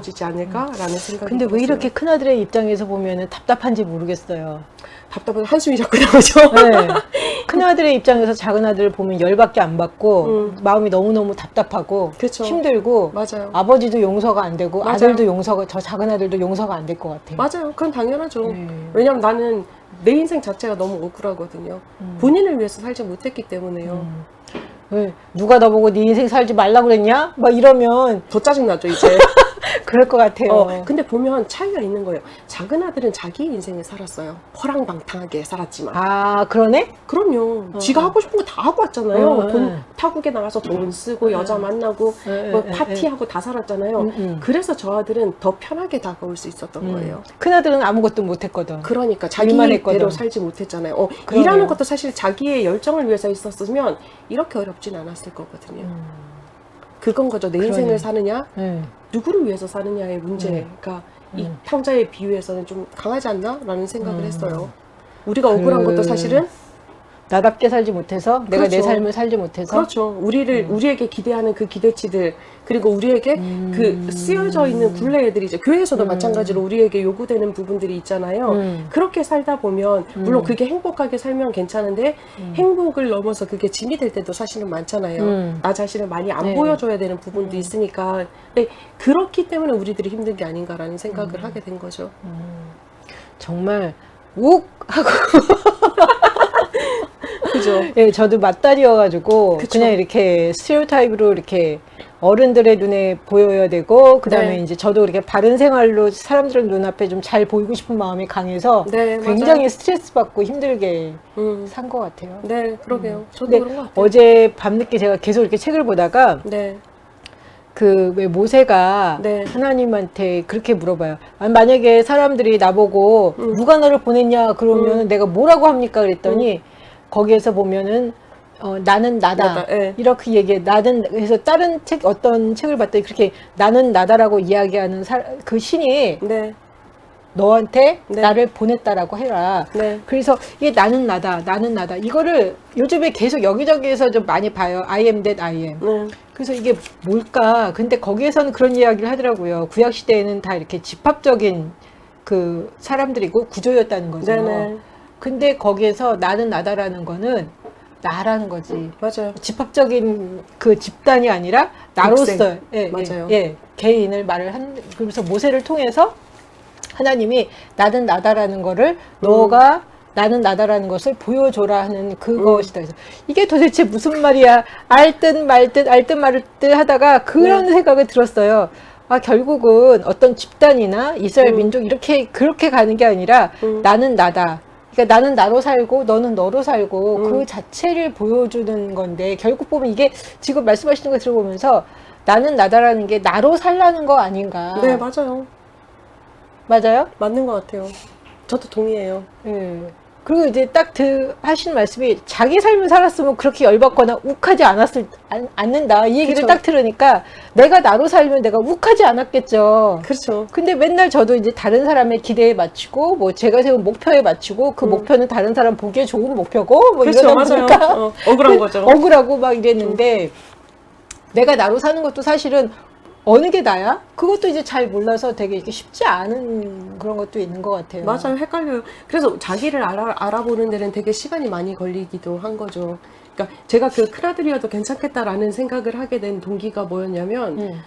지지 않을까라는 생각이 근데 왜 들었어요. 이렇게 큰아들의 입장에서 보면 답답한지 모르겠어요. 답답해서 한숨이 자꾸 나오죠. 네. 큰아들의 입장에서 작은아들을 보면 열받게 안 받고 마음이 너무너무 답답하고 그쵸. 힘들고 맞아요. 아버지도 용서가 안 되고 맞아요. 아들도 용서가, 저 작은아들도 용서가 안 될 것 같아요. 맞아요. 그건 당연하죠. 왜냐면 나는 내 인생 자체가 너무 억울하거든요. 본인을 위해서 살지 못했기 때문에요. 왜 누가 나보고 네 인생 살지 말라고 그랬냐? 막 이러면 더 짜증나죠 이제. 그럴 것 같아요. 근데 보면 차이가 있는 거예요. 작은 아들은 자기 인생을 살았어요. 허랑방탕하게 살았지만. 아, 그러네? 그럼요. 지가 하고 싶은 거 다 하고 왔잖아요. 돈 네. 타국에 나가서 돈 쓰고 여자 만나고 뭐 파티하고 다 살았잖아요. 그래서 저 아들은 더 편하게 다가올 수 있었던 거예요. 큰아들은 아무것도 못했거든. 그러니까 일만 자기대로 했거든. 살지 못했잖아요. 그러네요. 일하는 것도 사실 자기의 열정을 위해서 있었으면 이렇게 어렵진 않았을 거거든요. 그건 거죠. 내 인생을 그러네. 사느냐, 누구를 위해서 사느냐의 문제가 이 탕자의 비유에서는 좀 강하지 않나라는 생각을 했어요. 우리가 억울한 것도 사실은 나답게 살지 못해서, 내가 내 그렇죠. 삶을 살지 못해서. 그렇죠. 우리에게 기대하는 그 기대치들, 그리고 우리에게 그 쓰여져 있는 굴레들이 이제 교회에서도 마찬가지로 우리에게 요구되는 부분들이 있잖아요. 그렇게 살다 보면, 물론 그게 행복하게 살면 괜찮은데, 행복을 넘어서 그게 짐이 될 때도 사실은 많잖아요. 나 자신을 많이 안 네. 보여줘야 되는 부분도 있으니까. 근데 그렇기 때문에 우리들이 힘든 게 아닌가라는 생각을 하게 된 거죠. 정말 욱 하고 그죠? 예, 저도 맞다리여가지고 그쵸. 그냥 이렇게 스테레오타입으로 이렇게 어른들의 눈에 보여야 되고, 그 다음에 네. 이제 저도 이렇게 바른 생활로 사람들 눈앞에 좀 잘 보이고 싶은 마음이 강해서 네, 굉장히 맞아요. 스트레스 받고 힘들게 음. 산 것 같아요. 네, 그러게요. 저도 근데 그런 것 같아요. 어제 밤늦게 제가 계속 이렇게 책을 보다가 네. 그 왜 모세가 네. 하나님한테 그렇게 물어봐요. 아니, 만약에 사람들이 나보고 누가 너를 보냈냐 그러면 내가 뭐라고 합니까? 그랬더니 거기에서 보면은 나는 나다. 나다, 예. 이렇게 얘기해. 나는, 그래서 다른 책, 어떤 책을 봤더니 그렇게 나는 나다라고 이야기하는 그 신이 네. 너한테 네. 나를 보냈다라고 해라. 네. 그래서 이게 나는 나다, 나는 나다. 이거를 요즘에 계속 여기저기에서 좀 많이 봐요. I am that I am. 네. 그래서 이게 뭘까? 근데 거기에서는 그런 이야기를 하더라고요. 구약시대에는 다 이렇게 집합적인 그 사람들이고 구조였다는 거죠. 네네. 근데 거기에서 나는 나다라는 거는 나라는 거지. 맞아요. 집합적인 그 집단이 아니라 나로서, 육생. 예, 맞아요. 예, 개인을 말을 그래서 모세를 통해서 하나님이 나는 나다라는 거를 너가 나는 나다라는 것을 보여줘라 하는 그것이다. 그래서 이게 도대체 무슨 말이야? 알 듯 말 듯, 알 듯 말 듯 하다가 그런 생각이 들었어요. 아, 결국은 어떤 집단이나 이스라엘 민족 이렇게 그렇게 가는 게 아니라 나는 나다. 그러니까 나는 나로 살고 너는 너로 살고 그 자체를 보여주는 건데, 결국 보면 이게 지금 말씀하시는 거 들어보면서 나는 나다라는 게 나로 살라는 거 아닌가. 네, 맞아요. 맞아요? 맞는 것 같아요. 저도 동의해요. 예. 그리고 이제 딱 하신 말씀이 자기 삶을 살았으면 그렇게 열받거나 욱하지 않는다. 이 얘기를 그쵸. 딱 들으니까 내가 나로 살면 내가 욱하지 않았겠죠. 그렇죠. 근데 맨날 저도 이제 다른 사람의 기대에 맞추고, 뭐 제가 세운 목표에 맞추고, 그 목표는 다른 사람 보기에 좋은 목표고, 뭐 그렇죠. 이러다 맞아요. 보니까 억울한 거죠. 억울하고 막 이랬는데, 내가 나로 사는 것도 사실은 어느 게 나야? 그것도 이제 잘 몰라서 되게 이렇게 쉽지 않은 그런 것도 있는 것 같아요. 맞아요. 헷갈려요. 그래서 자기를 알아보는 데는 되게 시간이 많이 걸리기도 한 거죠. 그러니까 제가 그 큰아들이어도 괜찮겠다라는 생각을 하게 된 동기가 뭐였냐면,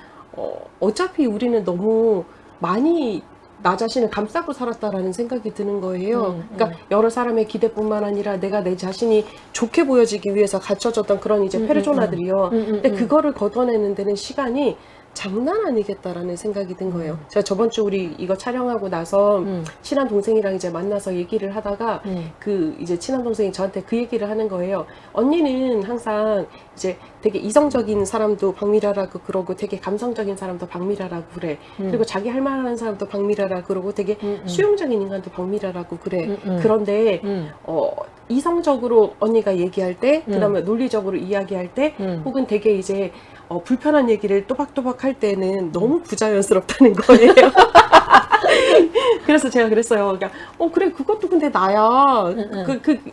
어차피 우리는 너무 많이 나 자신을 감싸고 살았다라는 생각이 드는 거예요. 그러니까 여러 사람의 기대뿐만 아니라 내가 내 자신이 좋게 보여지기 위해서 갖춰졌던 그런 이제 페르소나들이요. 근데 그거를 걷어내는 데는 시간이 장난 아니겠다라는 생각이 든 거예요. 제가 저번 주 우리 이거 촬영하고 나서 친한 동생이랑 이제 만나서 얘기를 하다가 그 이제 친한 동생이 저한테 그 얘기를 하는 거예요. 언니는 항상 이제 되게 이성적인 사람도 박미라라고 그러고 되게 감성적인 사람도 박미라라고 그래. 그리고 자기 할 말하는 사람도 박미라라고 그러고 되게 수용적인 인간도 박미라라고 그래. 그런데 이성적으로 언니가 얘기할 때, 그다음에 논리적으로 이야기할 때, 혹은 되게 이제 불편한 얘기를 또박또박 할 때는 너무 부자연스럽다는 거예요. 그래서 제가 그랬어요. 그러니까, 그래, 그것도 근데 나야.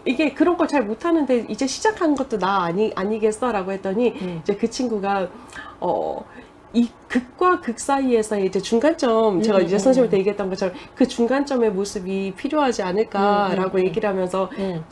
이게 그런 걸 잘 못하는데 이제 시작한 것도 나 아니겠어? 라고 했더니, 이제 그 친구가, 이 극과 극 사이에서 이제 중간점, 제가 이제 선생님한테 얘기했던 것처럼 그 중간점의 모습이 필요하지 않을까라고 얘기를 하면서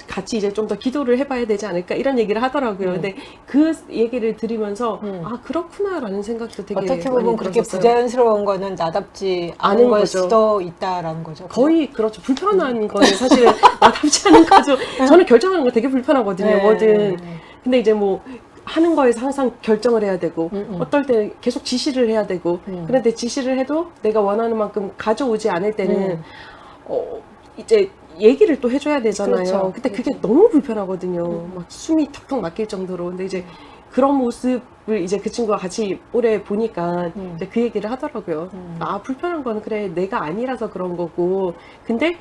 같이 이제 좀 더 기도를 해봐야 되지 않을까 이런 얘기를 하더라고요. 근데 그 얘기를 들으면서 아 그렇구나라는 생각도 되게 어떻게 보면 많이 그렇게 들었었어요. 부자연스러운 거는 나답지 않은 걸 거죠. 수도 있다라는 거죠. 거의 그렇죠. 불편한 거는 사실은 나답지 않은 거죠. 저는 결정하는 거 되게 불편하거든요. 네. 뭐든. 근데 이제 뭐 하는 거에서 항상 결정을 해야 되고 어떨 때 계속 지시를 해야 되고 그런데 지시를 해도 내가 원하는 만큼 가져오지 않을 때는 이제 얘기를 또 해줘야 되잖아요. 그렇죠. 근데 그게 너무 불편하거든요. 막 숨이 턱턱 막힐 정도로. 근데 이제 그런 모습을 이제 그 친구가 같이 오래 보니까 이제 그 얘기를 하더라고요. 아, 불편한 거는 그래, 내가 아니라서 그런 거고. 근데,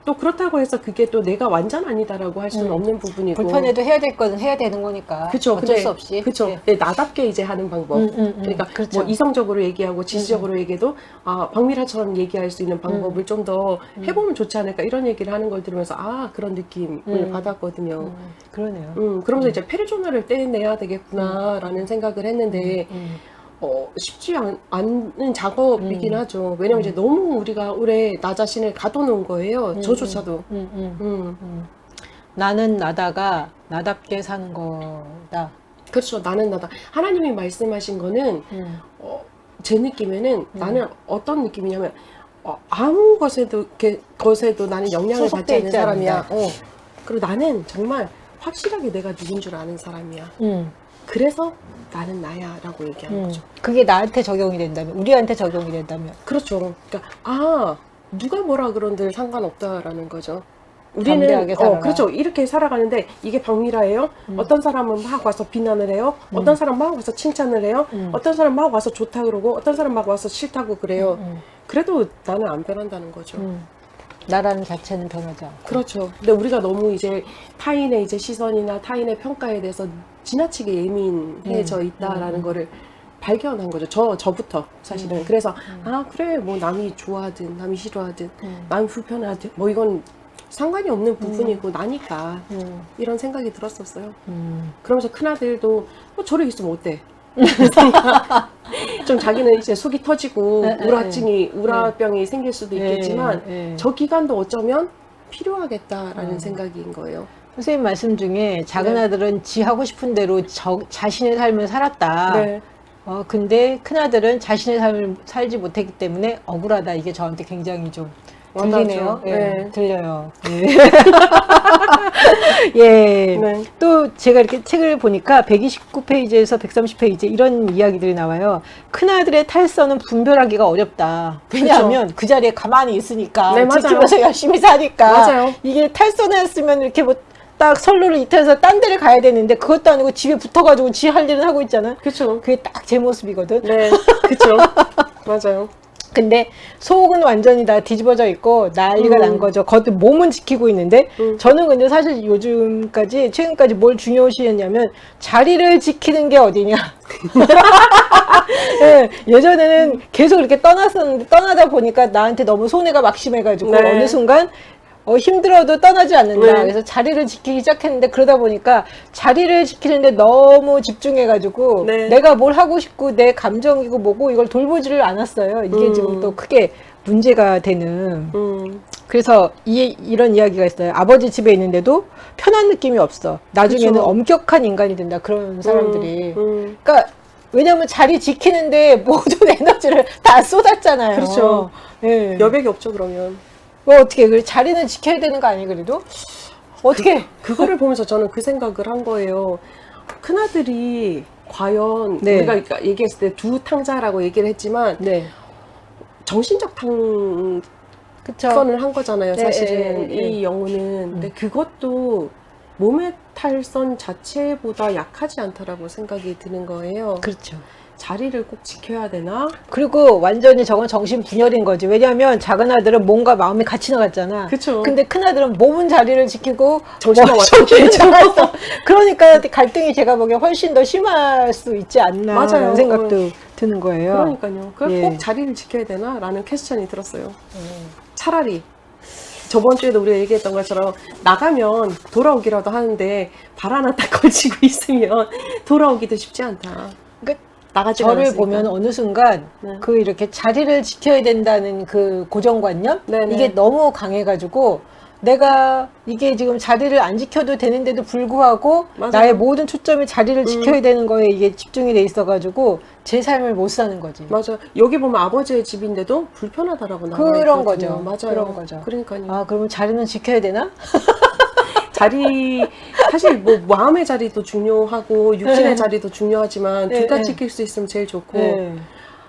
또 그렇다고 해서 그게 또 내가 완전 아니다라고 할 수는 없는 부분이고. 불편해도 해야 될 거는 해야 되는 거니까. 그쵸. 어쩔 수 없이. 그쵸. 네. 네, 나답게 이제 하는 방법. 그러니까 그렇죠. 뭐 이성적으로 얘기하고 지시적으로 얘기해도 아, 박미라처럼 얘기할 수 있는 방법을 좀 더 해보면 좋지 않을까 이런 얘기를 하는 걸 들으면서 아, 그런 느낌을 받았거든요. 그러네요. 그러면서 이제 페르조나를 떼내야 되겠구나라는 생각을 했는데 쉽지 않은 작업이긴 하죠. 왜냐면 이제 너무 우리가 오래 나 자신을 가둬놓은 거예요. 저조차도. 나는 나다가 나답게 사는 거다. 그렇죠. 나는 나다. 하나님이 말씀하신 거는 제 느낌에는 나는 어떤 느낌이냐면 아무 것에도 나는 영향을 받지 않는 있지 사람이야. 그리고 나는 정말 확실하게 내가 누군 줄 아는 사람이야. 그래서 나는 나야 라고 얘기하는 거죠. 그게 나한테 적용이 된다면, 우리한테 적용이 된다면. 그렇죠. 그러니까 누가 뭐라 그런들 상관없다라는 거죠. 담대하게 살아라. 그렇죠. 이렇게 살아가는데 이게 박미라예요. 어떤 사람은 막 와서 비난을 해요. 어떤 사람 막 와서 칭찬을 해요. 어떤 사람 막 와서 좋다 그러고 어떤 사람 막 와서 싫다고 그래요. 그래도 나는 안 변한다는 거죠. 나라는 자체는 변하지 않고. 그렇죠. 근데 우리가 너무 이제 타인의 이제 시선이나 타인의 평가에 대해서 지나치게 예민해져 있다라는 거를 발견한 거죠. 저부터 사실은. 그래서 아 그래 뭐 남이 좋아하든 남이 싫어하든 남이 불편하든 뭐 이건 상관이 없는 부분이고 나니까 이런 생각이 들었었어요. 그러면서 큰아들도 저래 있으면 어때? 좀 자기는 이제 속이 터지고 우라병이 생길 수도 있겠지만 저 기간도 어쩌면 필요하겠다라는 생각인 거예요. 선생님 말씀 중에 작은 네. 아들은 지 하고 싶은 대로 자신의 삶을 살았다. 네. 근데 큰 아들은 자신의 삶을 살지 못했기 때문에 억울하다. 이게 저한테 굉장히 좀 들리네요. 와닿죠. 예, 네. 들려요. 예. 네. 또 제가 이렇게 책을 보니까 129페이지에서 130페이지 이런 이야기들이 나와요. 큰아들의 탈선은 분별하기가 어렵다. 왜냐하면 그 자리에 가만히 있으니까 네, 맞아요. 지키면서 열심히 사니까 맞아요. 이게 탈선했으면 이렇게 뭐 딱 선로를 이탈해서 딴 데를 가야 되는데 그것도 아니고 집에 붙어가지고 지 할 일은 하고 있잖아. 그렇죠. 그게 딱 제 모습이거든. 네. 그렇죠. 맞아요. 근데 속은 완전히 다 뒤집어져 있고 난리가 난 거죠. 겉 몸은 지키고 있는데 저는 근데 사실 최근까지 뭘 중요시했냐면 자리를 지키는 게 어디냐. 네, 예전에는 계속 이렇게 떠났었는데 떠나다 보니까 나한테 너무 손해가 막심해가지고 네. 어느 순간 힘들어도 떠나지 않는다. 네. 그래서 자리를 지키기 시작했는데 그러다 보니까 자리를 지키는데 너무 집중해가지고 네. 내가 뭘 하고 싶고 내 감정이고 뭐고 이걸 돌보지를 않았어요. 이게 지금 또 크게 문제가 되는. 그래서 이런 이야기가 있어요. 아버지 집에 있는데도 편한 느낌이 없어. 나중에는 그쵸. 엄격한 인간이 된다. 그런 사람들이. 그러니까 왜냐하면 자리 지키는데 모든 에너지를 다 쏟았잖아요. 그렇죠. 예. 여백이 없죠 그러면. 어떻게 그래 자리는 지켜야 되는 거 아니에요 그래도? 어떻게? 그거를 보면서 저는 그 생각을 한 거예요. 큰아들이 과연 네. 우리가 그러니까 얘기했을 때 두 탕자라고 얘기를 했지만 네. 정신적 그쵸. 탕선을 한 거잖아요. 네, 사실은 네, 네. 이 영혼은. 근데 그것도 몸의 탈선 자체보다 약하지 않다라고 생각이 드는 거예요. 그렇죠. 자리를 꼭 지켜야 되나? 그리고 완전히 저건 정신 분열인 거지. 왜냐하면 작은 아들은 몸과 마음이 같이 나갔잖아. 그쵸. 근데 큰 아들은 몸은 자리를 지키고 정신만 정신은 왔다 나갔어. 그러니까 갈등이 제가 보기엔 훨씬 더 심할 수 있지 않나 맞아요. 라는 생각도 드는 거예요. 그러니까요. 그럼 예. 꼭 자리를 지켜야 되나? 라는 퀘스천이 들었어요. 차라리 저번 주에도 우리가 얘기했던 것처럼 나가면 돌아오기라도 하는데 발 하나 딱 걸치고 있으면 돌아오기도 쉽지 않다. 그러니까 나가지 저를 않았으니까. 보면 어느 순간 네. 그 이렇게 자리를 지켜야 된다는 그 고정관념 네네. 이게 너무 강해가지고 내가 이게 지금 자리를 안 지켜도 되는데도 불구하고 맞아요. 나의 모든 초점이 자리를 지켜야 되는 거에 이게 집중이 돼 있어가지고 제 삶을 못 사는 거지. 맞아. 여기 보면 아버지의 집인데도 불편하다라고 나와 그런 있거든요. 거죠. 맞아요. 그런 거죠. 그러니까요. 아, 그러면 자리는 지켜야 되나? 자리 사실 뭐 마음의 자리도 중요하고 육신의 네. 자리도 중요하지만 네, 둘 다 네. 지킬 수 있으면 제일 좋고 네.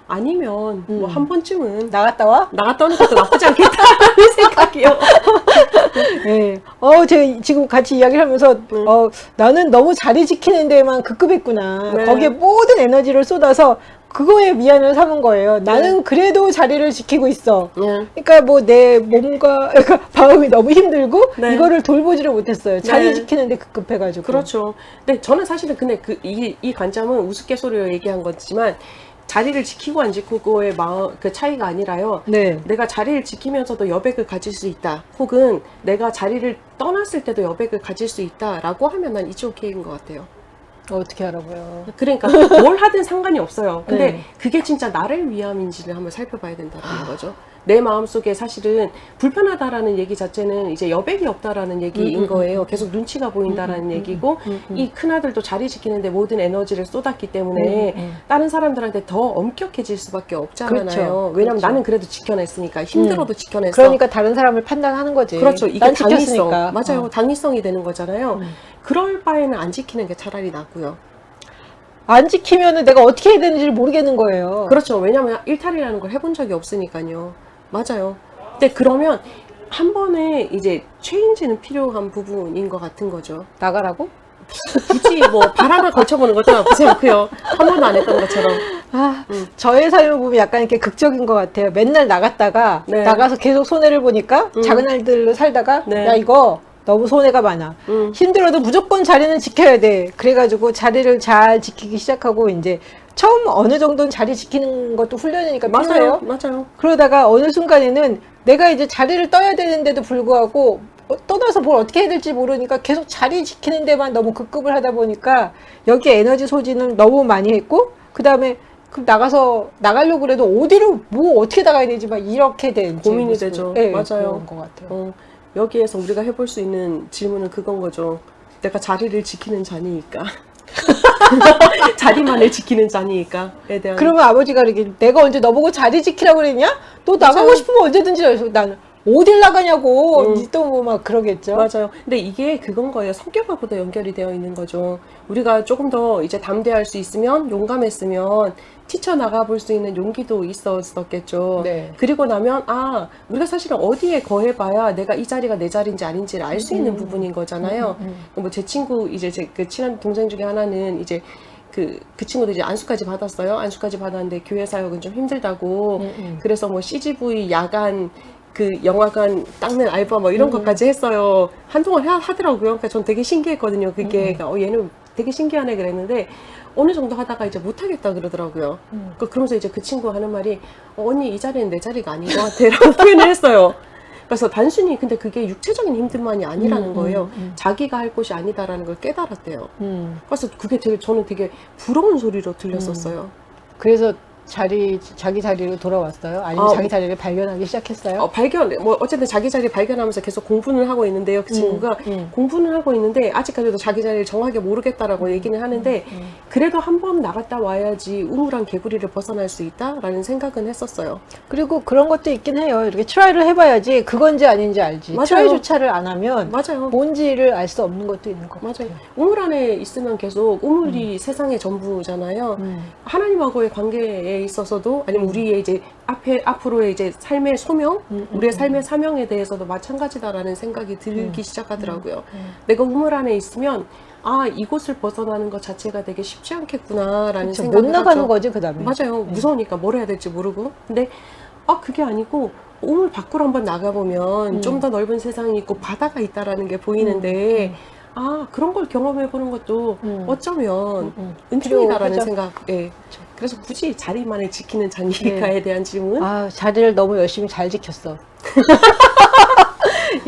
아니면 뭐 한 번쯤은 나갔다 와? 나갔다 오는 것도 나쁘지 않겠다는 생각이요. 네. 제가 지금 같이 이야기를 하면서, 나는 너무 자리 지키는 데만 급급했구나. 네. 거기에 모든 에너지를 쏟아서 그거에 미안을 삼은 거예요. 나는 그래도 자리를 지키고 있어. 네. 그러니까 뭐 내 몸과, 그러니까 마음이 너무 힘들고, 네. 이거를 돌보지를 못했어요. 자리 네. 지키는 데 급급해가지고. 그렇죠. 근데 저는 사실은 근데 이 관점은 우스갯소리로 얘기한 거지만 자리를 지키고 안 지키고의 마음 그 차이가 아니라요. 네. 내가 자리를 지키면서도 여백을 가질 수 있다. 혹은 내가 자리를 떠났을 때도 여백을 가질 수 있다라고 하면 난 이츠 오케이인 것 같아요. 어떻게 하라고요? 그러니까 뭘 하든 상관이 없어요. 근데 네. 그게 진짜 나를 위함인지를 한번 살펴봐야 된다는 거죠. 내 마음속에 사실은 불편하다라는 얘기 자체는 이제 여백이 없다라는 얘기인 거예요. 계속 눈치가 보인다라는 얘기고 이 큰아들도 자리 지키는데 모든 에너지를 쏟았기 때문에 다른 사람들한테 더 엄격해질 수밖에 없잖아요. 그렇죠. 왜냐면 그렇죠. 나는 그래도 지켜냈으니까 힘들어도 지켜냈어. 그러니까 다른 사람을 판단하는 거지. 그렇죠. 이게 난 당위성. 지켰으니까. 맞아요. 당위성이 되는 거잖아요. 그럴 바에는 안 지키는 게 차라리 낫고요. 안 지키면은 내가 어떻게 해야 되는지를 모르겠는 거예요. 그렇죠. 왜냐면 일탈이라는 걸 해본 적이 없으니까요. 맞아요. 근데 그러면 한 번에 이제 체인지는 필요한 부분인 것 같은 거죠. 나가라고? 굳이 뭐 발 하나 걸쳐보는 것도 나쁘지 않고요. 한 번도 안 했던 것처럼. 저의 삶을 보면 약간 이렇게 극적인 것 같아요. 맨날 나갔다가 네. 나가서 계속 손해를 보니까 작은 아이들로 살다가 네. 야 이거 너무 손해가 많아. 힘들어도 무조건 자리는 지켜야 돼. 그래가지고 자리를 잘 지키기 시작하고 이제 처음 어느 정도는 자리 지키는 것도 훈련이니까 필요해요. 맞아요. 그러다가 어느 순간에는 내가 이제 자리를 떠야 되는데도 불구하고 떠나서 뭘 어떻게 해야 될지 모르니까 계속 자리 지키는 데만 너무 급급을 하다 보니까 여기 에너지 소진을 너무 많이 했고 그 다음에 나가려고 그래도 어디로 뭐 어떻게 나가야 되지 막 이렇게 된 고민이 제 모습을, 되죠. 네, 맞아요. 그런 것 같아요. 여기에서 우리가 해볼 수 있는 질문은 그건 거죠. 내가 자리를 지키는 자니까. 자리만을 지키는 자니까에 대한. 그러면 아버지가 이렇게 내가 언제 너보고 자리 지키라고 그랬냐? 너 나가고 맞아요. 싶으면 언제든지 해서 나는 어딜 나가냐고 또 뭐 막 그러겠죠. 맞아요. 근데 이게 그건 거예요. 성격하고도 연결이 되어 있는 거죠. 우리가 조금 더 이제 담대할 수 있으면, 용감했으면, 뛰쳐나가 볼 수 있는 용기도 있었겠죠. 네. 그리고 나면, 우리가 사실은 어디에 거해봐야 내가 이 자리가 내 자리인지 아닌지를 알 수 있는 부분인 거잖아요. 뭐 제 친구, 이제 제 그 친한 동생 중에 하나는 이제 그 친구도 이제 안수까지 받았어요. 안수까지 받았는데 교회 사역은 좀 힘들다고. 그래서 뭐 CGV 야간 그 영화관 닦는 알바 뭐 이런 것까지 했어요. 한동안 하더라고요. 그러니까 전 되게 신기했거든요. 그게 그러니까 얘는 되게 신기하네 그랬는데 어느 정도 하다가 이제 못하겠다 그러더라고요. 그러면서 이제 그 친구 하는 말이 언니 이 자리는 내 자리가 아닌 것 같아라고 표현을 했어요. 그래서 단순히 근데 그게 육체적인 힘들만이 아니라는 거예요. 자기가 할 곳이 아니다라는 걸 깨달았대요. 그래서 그게 저는 되게 부러운 소리로 들렸었어요. 그래서 자기 자리로 돌아왔어요? 아니면 아, 자기 자리를 발견하기 시작했어요? 어쨌든 자기 자리 발견하면서 계속 공부는 하고 있는데요. 그 친구가 공부는 하고 있는데 아직까지도 자기 자리를 정확하게 모르겠다라고 얘기는 하는데 그래도 한 번 나갔다 와야지 우물한 개구리를 벗어날 수 있다라는 생각은 했었어요. 그리고 그런 것도 있긴 해요. 이렇게 트라이를 해봐야지 그건지 아닌지 알지. 맞아요. 트라이조차를 안 하면 맞아요. 뭔지를 알 수 없는 것도 있는 것 같아요. 맞아요. 우물 안에 있으면 계속 우물이 세상의 전부잖아요. 하나님하고의 관계에 있어서도 아니면 우리의 이제 앞으로의 이제 삶의 소명, 우리의 삶의 사명에 대해서도 마찬가지다라는 생각이 들기 시작하더라고요. 내가 우물 안에 있으면 이곳을 벗어나는 것 자체가 되게 쉽지 않겠구나라는 그쵸, 생각을 못 나가는 하죠. 거지 그 다음에. 맞아요. 무서우니까 뭘 해야 될지 모르고. 근데 그게 아니고 우물 밖으로 한번 나가보면 좀 더 넓은 세상이 있고 바다가 있다라는 게 보이는데 그런 걸 경험해보는 것도 어쩌면 은총이다라는 필요하죠. 생각에 그래서 굳이 자리만을 지키는 자니까에 대한 질문 자리를 너무 열심히 잘 지켰어.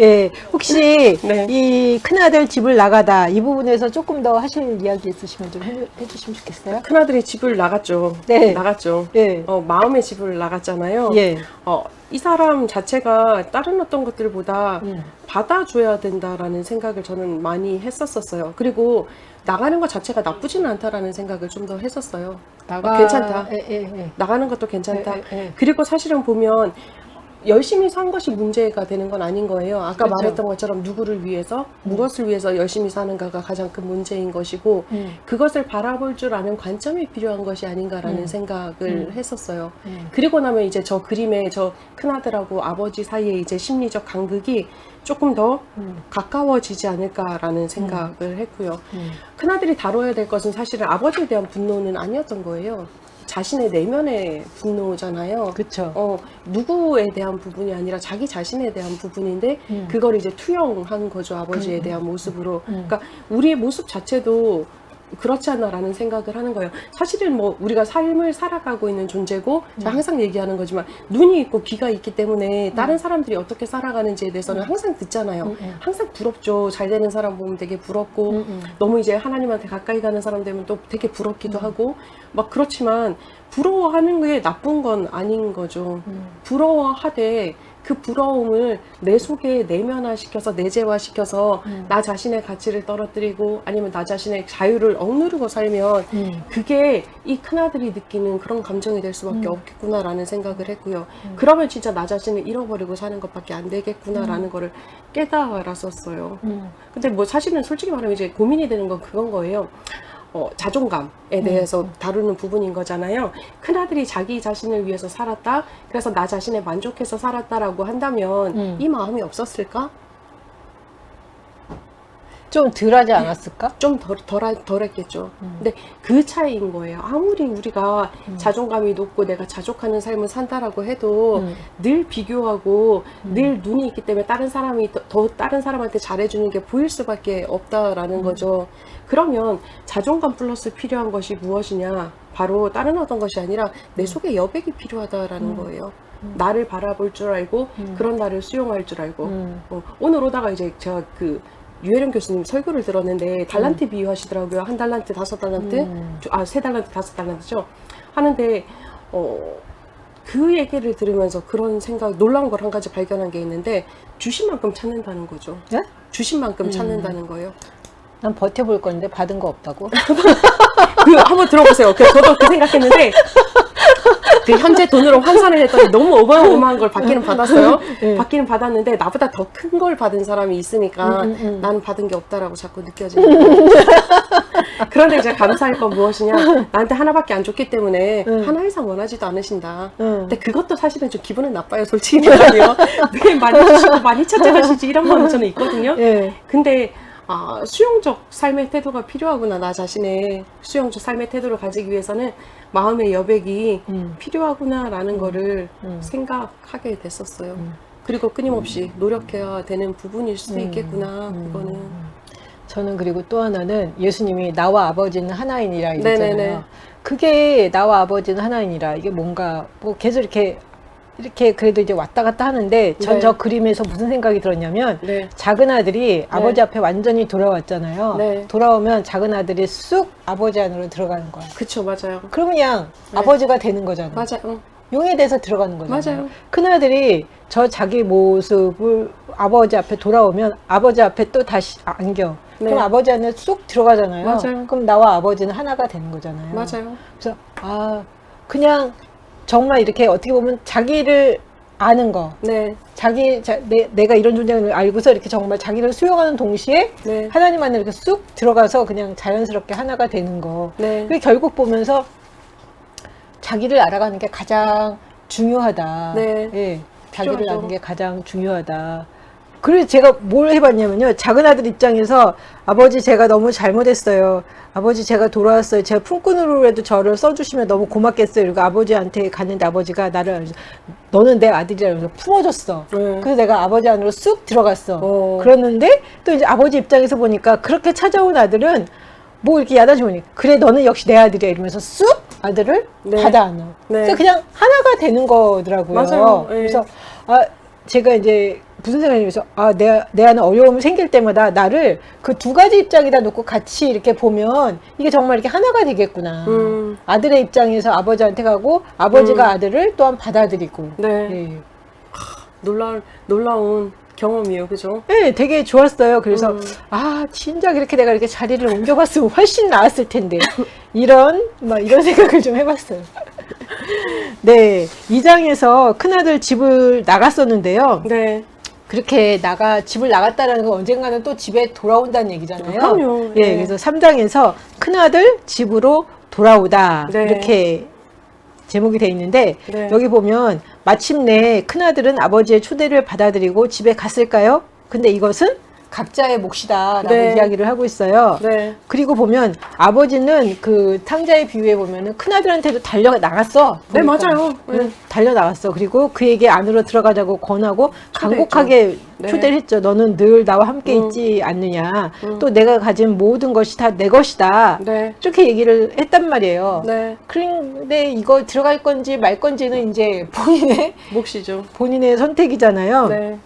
예, 혹시 네. 이 큰아들 집을 나가다 이 부분에서 조금 더 하실 이야기 있으시면 좀 해주시면 좋겠어요. 큰아들이 집을 나갔죠. 네. 나갔죠. 예. 마음의 집을 나갔잖아요. 예. 이 사람 자체가 다른 어떤 것들보다 음. 받아줘야 된다라는 생각을 저는 많이 했었어요. 그리고 나가는 것 자체가 나쁘지는 않다라는 생각을 좀 더 했었어요. 괜찮다. 예. 나가는 것도 괜찮다. 예. 그리고 사실은 보면 열심히 산 것이 문제가 되는 건 아닌 거예요. 아까 그렇죠. 말했던 것처럼 누구를 위해서, 무엇을 위해서 열심히 사는가가 가장 큰 문제인 것이고, 그것을 바라볼 줄 아는 관점이 필요한 것이 아닌가라는 생각을 했었어요. 그리고 나면 이제 저 그림의 저 큰아들하고 아버지 사이에 이제 심리적 간극이 조금 더 가까워지지 않을까라는 생각을 했고요. 큰아들이 다뤄야 될 것은 사실은 아버지에 대한 분노는 아니었던 거예요. 자신의 내면의 분노잖아요. 그쵸. 누구에 대한 부분이 아니라 자기 자신에 대한 부분인데 그걸 이제 투영한 거죠. 아버지에 대한 모습으로. 그러니까 우리의 모습 자체도 그렇지 않나라는 생각을 하는 거예요. 사실은 뭐 우리가 삶을 살아가고 있는 존재고 제가 항상 얘기하는 거지만 눈이 있고 귀가 있기 때문에 다른 사람들이 어떻게 살아가는지에 대해서는 항상 듣잖아요. 항상 부럽죠. 잘 되는 사람 보면 되게 부럽고 너무 이제 하나님한테 가까이 가는 사람 되면 또 되게 부럽기도 하고 막 그렇지만 부러워하는 게 나쁜 건 아닌 거죠. 부러워하되 그 부러움을 내 속에 내면화시켜서 내재화시켜서 나 자신의 가치를 떨어뜨리고 아니면 나 자신의 자유를 억누르고 살면 그게 이 큰아들이 느끼는 그런 감정이 될 수밖에 없겠구나라는 생각을 했고요. 그러면 진짜 나 자신을 잃어버리고 사는 것밖에 안 되겠구나라는 거를 깨달았었어요. 근데 뭐 사실은 솔직히 말하면 이제 고민이 되는 건 그건 거예요. 자존감에 대해서 다루는 부분인 거잖아요. 큰아들이 자기 자신을 위해서 살았다. 그래서 나 자신에 만족해서 살았다라고 한다면 이 마음이 없었을까? 좀 덜하지 않았을까? 좀 덜했겠죠. 근데 그 차이인 거예요. 아무리 우리가 자존감이 높고 내가 자족하는 삶을 산다라고 해도 늘 비교하고 늘 눈이 있기 때문에 다른 사람이 더 다른 사람한테 잘해주는 게 보일 수밖에 없다라는 거죠. 그러면 자존감 플러스 필요한 것이 무엇이냐? 바로 다른 어떤 것이 아니라 내 속에 여백이 필요하다라는 거예요. 나를 바라볼 줄 알고 그런 나를 수용할 줄 알고 오늘 오다가 이제 제가 그 유혜령 교수님 설교를 들었는데 달란트 비유하시더라고요. 한 달란트, 5달란트, 3달란트, 5달란트죠. 하는데 그 얘기를 들으면서 그런 생각, 놀라운 걸 한 가지 발견한 게 있는데 주신 만큼 찾는다는 거죠. 네? 주신 만큼 찾는다는 거예요. 난 버텨볼 건데 받은 거 없다고? 한번 들어보세요. 저도 그 생각했는데 그 현재 돈으로 환산을 했더니 너무 어마어마한 걸 받기는 받았어요. 네. 받기는 받았는데 나보다 더 큰 걸 받은 사람이 있으니까 나는 받은 게 없다라고 자꾸 느껴지는 거예요. 그런데 이제 감사할 건 무엇이냐? 나한테 하나밖에 안 줬기 때문에 하나 이상 원하지도 않으신다. 근데 그것도 사실은 좀 기분은 나빠요. 솔직히 말하면. 왜 많이 주시고 많이 찾아가시지 이런 마음이 저는 있거든요. 네. 근데 수용적 삶의 태도가 필요하구나. 나 자신의 수용적 삶의 태도를 가지기 위해서는 마음의 여백이 필요하구나라는 거를 생각하게 됐었어요. 그리고 끊임없이 노력해야 되는 부분일 수도 있겠구나. 그거는. 저는 그리고 또 하나는 예수님이 나와 아버지는 하나이니라 이랬잖아요. 네네네. 그게 나와 아버지는 하나이니라. 이게 뭔가 뭐 계속 이렇게 그래도 이제 왔다 갔다 하는데 전 네. 저 그림에서 무슨 생각이 들었냐면 네. 작은 아들이 아버지 앞에 완전히 돌아왔잖아요. 네. 돌아오면 작은 아들이 쑥 아버지 안으로 들어가는 거야. 그쵸, 맞아요. 그럼 그냥 네. 아버지가 되는 거잖아요. 맞아요. 용에 대해서 들어가는 거잖아요. 맞아요. 큰아들이 저 자기 모습을 아버지 앞에 돌아오면 아버지 앞에 또 다시 안겨. 네. 그럼 아버지 안에 쑥 들어가잖아요. 맞아요. 그럼 나와 아버지는 하나가 되는 거잖아요. 맞아요. 그래서 그냥 정말 이렇게 어떻게 보면 자기를 아는 거, 네. 내가 이런 존재를 알고서 이렇게 정말 자기를 수용하는 동시에 네. 하나님 안에 이렇게 쑥 들어가서 그냥 자연스럽게 하나가 되는 거. 네. 그게 결국 보면서 자기를 알아가는 게 가장 중요하다. 네. 예, 자기를 필요하죠. 아는 게 가장 중요하다. 그래서 제가 뭘 해봤냐면요. 작은 아들 입장에서 아버지 제가 너무 잘못했어요. 아버지 제가 돌아왔어요. 제가 품꾼으로라도 저를 써주시면 너무 고맙겠어요. 그리고 아버지한테 갔는데 아버지가 나를 너는 내 아들이라 그래서 품어줬어. 네. 그래서 내가 아버지 안으로 쑥 들어갔어. 어. 그랬는데 또 이제 아버지 입장에서 보니까 그렇게 찾아온 아들은 뭐 이렇게 야단치 보니까 그래 너는 역시 내 아들이야 이러면서 쑥 아들을 네. 받아 안아. 네. 그래서 그냥 하나가 되는 거더라고요. 맞아요. 네. 그래서 제가 이제 무슨 생각이면서 내 안에 어려움이 생길 때마다 나를 그 두 가지 입장에다 놓고 같이 이렇게 보면 이게 정말 이렇게 하나가 되겠구나. 아들의 입장에서 아버지한테 가고 아버지가 아들을 또한 받아들이고. 네. 예. 놀라운 경험이에요, 그죠? 네, 되게 좋았어요. 그래서 진작 이렇게 내가 이렇게 자리를 옮겨봤으면 훨씬 나았을 텐데 이런 생각을 좀 해봤어요. 네, 2장에서 큰아들 집을 나갔었는데요. 네. 그렇게 집을 나갔다라는 건 언젠가는 또 집에 돌아온다는 얘기잖아요. 그럼요. 예, 네. 그래서 3장에서 큰아들 집으로 돌아오다. 네. 이렇게 제목이 돼 있는데 네. 여기 보면 마침내 큰아들은 아버지의 초대를 받아들이고 집에 갔을까요? 근데 이것은 각자의 몫이다라고 네. 이야기를 하고 있어요. 네. 그리고 보면 아버지는 그 탕자의 비유에 보면은 큰아들한테도 달려 나갔어. 네, 보니까. 맞아요. 응, 달려 나갔어. 그리고 그에게 안으로 들어가자고 권하고 간곡하게 네. 초대를 했죠. 너는 늘 나와 함께 있지 않느냐. 또 내가 가진 모든 것이 다 내 것이다. 네. 이렇게 얘기를 했단 말이에요. 네. 그런데 이거 들어갈 건지 말 건지는 이제 몫이죠. 본인의 선택이잖아요. 네.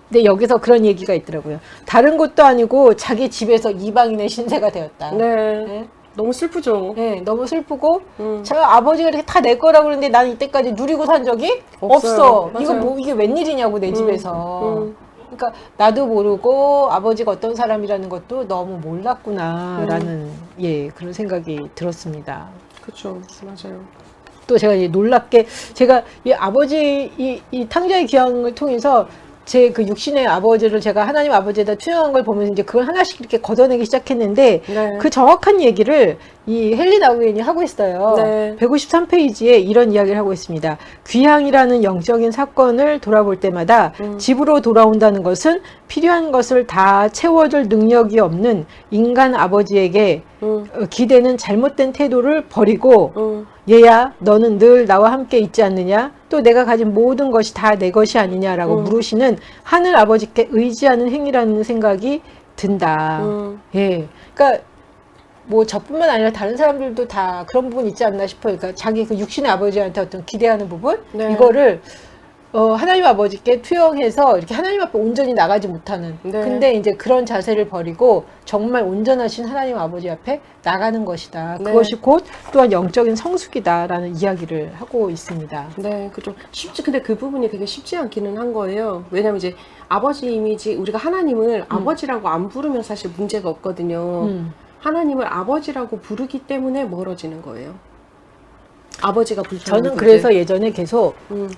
근데 여기서 그런 얘기가 있더라고요. 다른 곳도 아니고 자기 집에서 이방인의 신세가 되었다. 네. 네. 너무 슬프죠. 네, 너무 슬프고 음. 제가 아버지가 이렇게 다 내 거라고 그러는데 난 이때까지 누리고 산 적이 없어요. 없어. 맞아요. 이게 웬일이냐고 내 집에서. 그러니까 나도 모르고 아버지가 어떤 사람이라는 것도 너무 몰랐구나라는 그런 생각이 들었습니다. 그렇죠. 맞아요. 또 제가 이제 놀랍게 제가 이 아버지 이 탕자의 기왕을 통해서 제 그 육신의 아버지를 제가 하나님 아버지에다 투영한 걸 보면서 이제 그걸 하나씩 이렇게 걷어내기 시작했는데 네. 그 정확한 얘기를 이 헨리 나우엔이 하고 있어요. 네. 153페이지에 이런 이야기를 하고 있습니다. 귀향이라는 영적인 사건을 돌아볼 때마다 집으로 돌아온다는 것은 필요한 것을 다 채워줄 능력이 없는 인간 아버지에게 기대는 잘못된 태도를 버리고 얘야 너는 늘 나와 함께 있지 않느냐 또 내가 가진 모든 것이 다 내 것이 아니냐라고 물으시는 하늘 아버지께 의지하는 행위라는 생각이 든다. 예, 그러니까 뭐 저뿐만 아니라 다른 사람들도 다 그런 부분 있지 않나 싶어요. 그러니까 자기 그 육신의 아버지한테 어떤 기대하는 부분 네. 이거를 하나님 아버지께 투영해서 이렇게 하나님 앞에 온전히 나가지 못하는. 네. 근데 이제 그런 자세를 버리고 정말 온전하신 하나님 아버지 앞에 나가는 것이다. 네. 그것이 곧 또한 영적인 성숙이다라는 이야기를 하고 있습니다. 네, 그죠. 근데 그 부분이 되게 쉽지 않기는 한 거예요. 왜냐면 이제 아버지 이미지, 우리가 하나님을 아버지라고 안 부르면 사실 문제가 없거든요. 하나님을 아버지라고 부르기 때문에 멀어지는 거예요. 아버지가 불편한 저는 문제. 그래서 예전에 계속 음.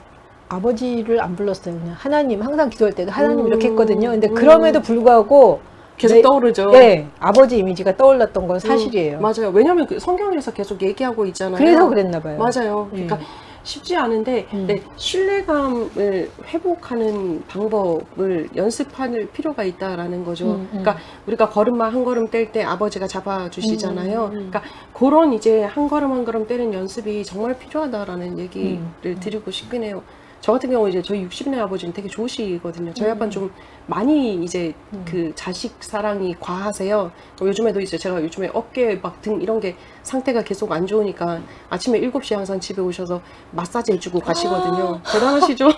아버지를 안 불렀어요. 그냥 하나님, 항상 기도할 때도 하나님 이렇게 했거든요. 근데 그럼에도 불구하고 계속 떠오르죠. 네, 아버지 이미지가 떠올랐던 건 사실이에요. 맞아요. 왜냐면 그 성경에서 계속 얘기하고 있잖아요. 그래서 그랬나 봐요. 맞아요. 그러니까 쉽지 않은데 네, 신뢰감을 회복하는 방법을 연습할 필요가 있다라는 거죠. 그러니까 우리가 걸음마 한 걸음 뗄 때 아버지가 잡아주시잖아요. 그러니까 그런 이제 한 걸음 한 걸음 떼는 연습이 정말 필요하다라는 얘기를 드리고 싶긴 해요. 저 같은 경우 이제 저희 60대 아버지는 되게 좋으시거든요. 저희 아빠는 좀 많이 이제 그 자식 사랑이 과하세요. 요즘에도 이제 제가 요즘에 어깨 막 등 이런 게 상태가 계속 안 좋으니까 아침에 7시에 항상 집에 오셔서 마사지 해주고 가시거든요. 대단하시죠?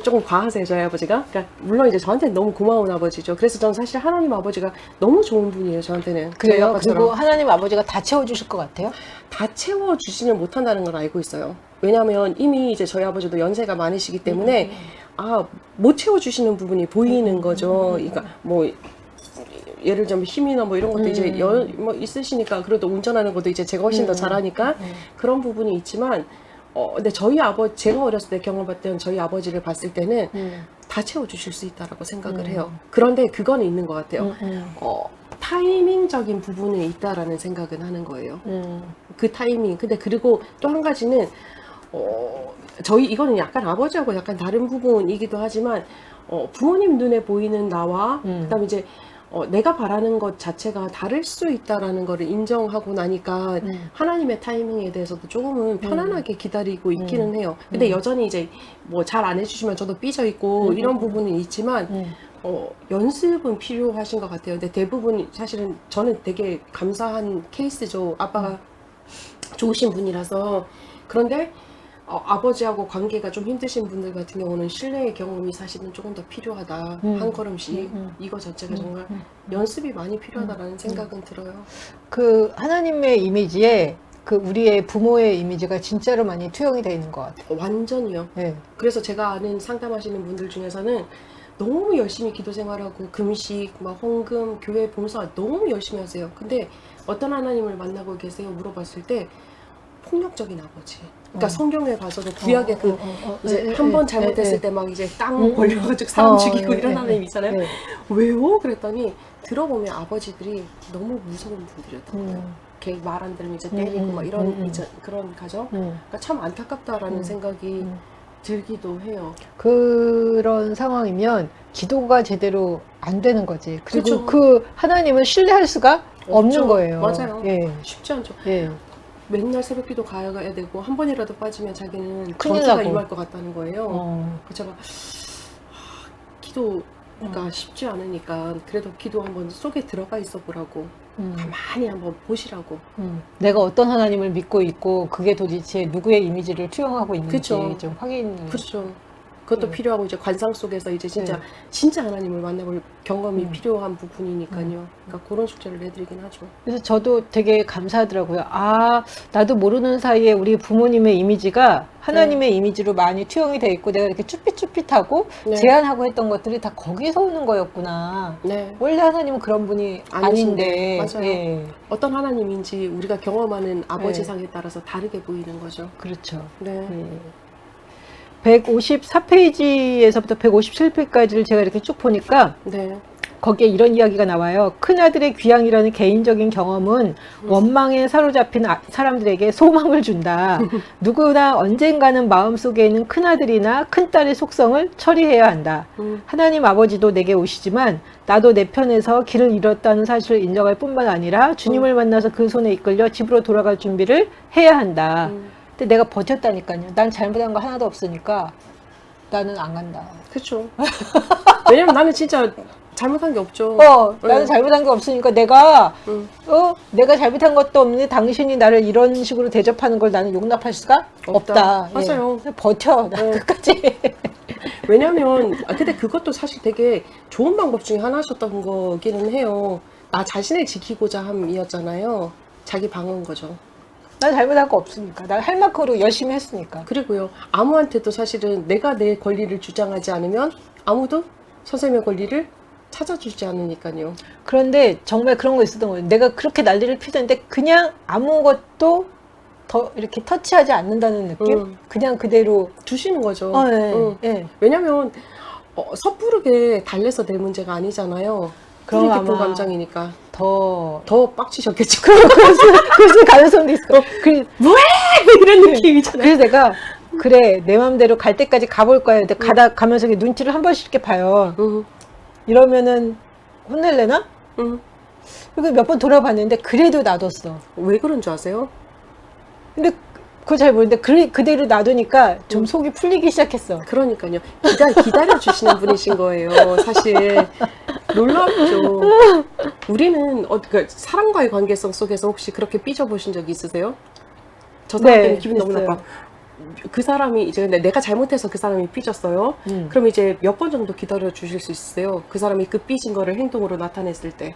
조금 과하세요, 저희 아버지가. 그러니까 물론 이제 저한테는 너무 고마운 아버지죠. 그래서 저는 사실 하나님 아버지가 너무 좋은 분이에요, 저한테는. 저희 그래요? 아빠처럼. 그리고 하나님 아버지가 다 채워주실 것 같아요? 다 채워주지는 못한다는 걸 알고 있어요. 왜냐하면 이미 이제 저희 아버지도 연세가 많으시기 때문에 못 채워주시는 부분이 보이는 거죠. 그러니까 뭐 예를 들면 힘이나 뭐 이런 것도 이제 뭐 있으시니까 그래도 운전하는 것도 이제 제가 훨씬 더 잘하니까 그런 부분이 있지만 근데 저희 제가 어렸을 때 경험했던 저희 아버지를 봤을 때는 다 채워주실 수 있다라고 생각을 해요. 그런데 그거는 있는 것 같아요. 타이밍적인 부분은 있다라는 생각은 하는 거예요. 그 타이밍. 근데 그리고 또 한 가지는 이거는 약간 아버지하고 약간 다른 부분이기도 하지만 부모님 눈에 보이는 나와 그다음에 이제 내가 바라는 것 자체가 다를 수 있다라는 거를 인정하고 나니까 하나님의 타이밍에 대해서도 조금은 편안하게 기다리고 있기는 해요. 근데 여전히 이제 뭐 잘 안 해주시면 저도 삐져 있고 이런 부분은 있지만 연습은 필요하신 것 같아요. 근데 대부분 사실은 저는 되게 감사한 케이스죠. 아빠가 좋으신 분이라서. 그런데 아버지하고 관계가 좀 힘드신 분들 같은 경우는 신뢰의 경험이 사실은 조금 더 필요하다. 한 걸음씩 이거 자체가 정말 연습이 많이 필요하다라는 생각은 들어요. 그 하나님의 이미지에 그 우리의 부모의 이미지가 진짜로 많이 투영이 되어 있는 것 같아요. 완전히요. 네. 그래서 제가 아는 상담하시는 분들 중에서는 너무 열심히 기도 생활하고 금식, 막 헌금, 교회 봉사 너무 열심히 하세요. 근데 어떤 하나님을 만나고 계세요? 물어봤을 때 폭력적인 아버지. 그러니까 성경에 봐서도 구약에 이제 한 번 잘못했을 때 막 이제 땅 벌려가지고 사람 죽이고 이런 하나님 있잖아요. 왜요? 그랬더니 들어보면 아버지들이 너무 무서운 분들이었더라고요. 걔 말 안 들으면 이제 때리고 막 이런 그런 가정. 그러니까 참 안타깝다라는 생각이 들기도 해요. 그런 상황이면 기도가 제대로 안 되는 거지. 그리고 그렇죠. 그 하나님을 신뢰할 수가 없는 없죠. 거예요. 맞아요. 예. 쉽지 않죠. 예. 맨날 새벽기도 가야 되고 한 번이라도 빠지면 자기는 큰일 전투가 나고. 임할 것 같다는 거예요. 그래서 제가 기도가 쉽지 않으니까 그래도 기도 한번 속에 들어가 있어 보라고 가만히 한번 보시라고. 내가 어떤 하나님을 믿고 있고 그게 도대체 누구의 이미지를 투영하고 있는지 그쵸. 좀 확인. 그렇죠. 그것도 예. 필요하고 이제 관상 속에서 이제 진짜 네. 진짜 하나님을 만나볼 경험이 필요한 부분이니까요. 그러니까 그런 숙제를 내드리긴 하죠. 그래서 저도 되게 감사하더라고요. 아, 나도 모르는 사이에 우리 부모님의 이미지가 하나님의 이미지로 많이 투영이 돼 있고 내가 이렇게 쭈삣쭈삣하고 네. 제안하고 했던 것들이 다 거기서 오는 거였구나. 네. 원래 하나님은 그런 분이 아니신데, 아닌데. 맞아요. 예. 어떤 하나님인지 우리가 경험하는 아버지 네. 상에 따라서 다르게 보이는 거죠. 그렇죠. 네. 예. 154페이지에서부터 157페이지까지를 제가 이렇게 쭉 보니까 네. 거기에 이런 이야기가 나와요. 큰아들의 귀향이라는 개인적인 경험은 원망에 사로잡힌 사람들에게 소망을 준다. 누구나 언젠가는 마음속에 있는 큰아들이나 큰딸의 속성을 처리해야 한다. 하나님 아버지도 내게 오시지만 나도 내 편에서 길을 잃었다는 사실을 인정할 뿐만 아니라 주님을 만나서 그 손에 이끌려 집으로 돌아갈 준비를 해야 한다. 근데 내가 버텼다니까요. 난 잘못한 거 하나도 없으니까 나는 안 간다. 그렇죠. 왜냐면 나는 진짜 잘못한 게 없죠. 나는 잘못한 게 없으니까 내가 잘못한 것도 없는데 당신이 나를 이런 식으로 대접하는 걸 나는 용납할 수가 없다. 맞아요. 예. 버텨. 나 끝까지. 왜냐면 근데 그것도 사실 되게 좋은 방법 중에 하나셨던 거기는 해요. 나 자신을 지키고자 함이었잖아요. 자기 방어인 거죠. 난 잘못한 거 없으니까. 난 할 만큼으로 열심히 했으니까. 그리고요, 아무한테도 사실은 내가 내 권리를 주장하지 않으면 아무도 선생님의 권리를 찾아주지 않으니까요. 그런데 정말 그런 거 있었던 거예요. 내가 그렇게 난리를 피우는데 그냥 아무것도 더 이렇게 터치하지 않는다는 느낌? 그냥 그대로 두시는 거죠. 예. 왜냐면 섣부르게 달래서 될 문제가 아니잖아요. 그럼 그럼 깊은 아마 감정이니까 더 더 빡치셨겠죠. 그랬을 가능성도 있을 거예요. 이런 느낌이잖아요. 그래서 내가 그래 내 맘대로 갈 때까지 가볼 거야. 근데 가면서 이렇게 눈치를 한 번씩 이렇게 봐요. 이러면은 혼낼래나? 그리고 몇 번 돌아봤는데 그래도 놔뒀어. 왜 그런 줄 아세요? 근데 그거 잘 모르는데 그대로 놔두니까 좀 속이 풀리기 시작했어. 그러니까요. 기다려 주시는 분이신 거예요. 사실 놀랍죠. 우리는 그러니까 사람과의 관계성 속에서 혹시 그렇게 삐져보신 적 있으세요? 저 사람 때문에 기분 너무 있어요. 나빠. 그 사람이 이제 근데 내가 잘못해서 그 사람이 삐졌어요. 그럼 이제 몇 번 정도 기다려 주실 수 있어요? 그 사람이 그 삐진 거를 행동으로 나타냈을 때.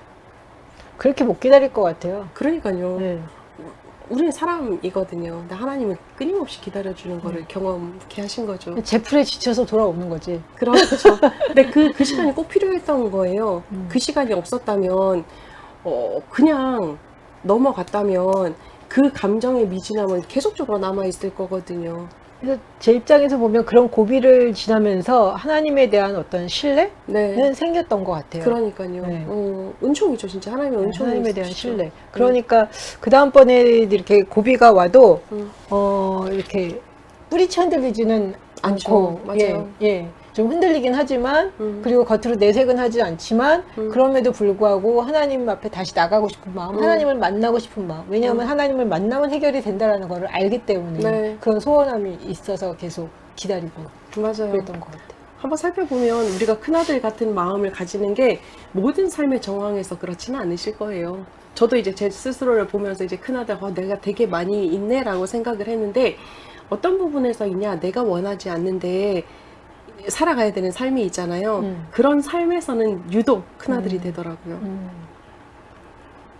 그렇게 못 기다릴 것 같아요. 그러니까요. 네. 우리는 사람이거든요. 근데 하나님은 끊임없이 기다려주는 거를 경험케 하신 거죠. 제풀에 지쳐서 돌아오는 거지. 그렇죠. 근데 그 시간이 꼭 필요했던 거예요. 그 시간이 없었다면, 그냥 넘어갔다면 그 감정의 미진함은 계속적으로 남아있을 거거든요. 그래서 제 입장에서 보면 그런 고비를 지나면서 하나님에 대한 어떤 신뢰는 네. 생겼던 것 같아요. 그러니까요. 네. 은총이죠, 진짜. 하나님의 은총이 하나님에 대한 있으시죠. 신뢰. 그러니까 그 다음번에 이렇게 고비가 와도 이렇게 뿌리치 흔들리지는 않고, 맞아요. 예, 좀 흔들리긴 하지만 그리고 겉으로 내색은 하지 않지만 그럼에도 불구하고 하나님 앞에 다시 나가고 싶은 마음, 하나님을 만나고 싶은 마음. 왜냐하면 하나님을 만나면 해결이 된다라는 것을 알기 때문에 네. 그런 소원함이 있어서 계속 기다리고 맞아요. 그랬던 것 같아요. 한번 살펴보면 우리가 큰아들 같은 마음을 가지는 게 모든 삶의 정황에서 그렇지는 않으실 거예요. 저도 이제 제 스스로를 보면서 이제 큰아들, 내가 되게 많이 있네라고 생각을 했는데, 어떤 부분에서 있냐, 내가 원하지 않는데 살아가야 되는 삶이 있잖아요. 그런 삶에서는 유독 큰아들이 되더라고요.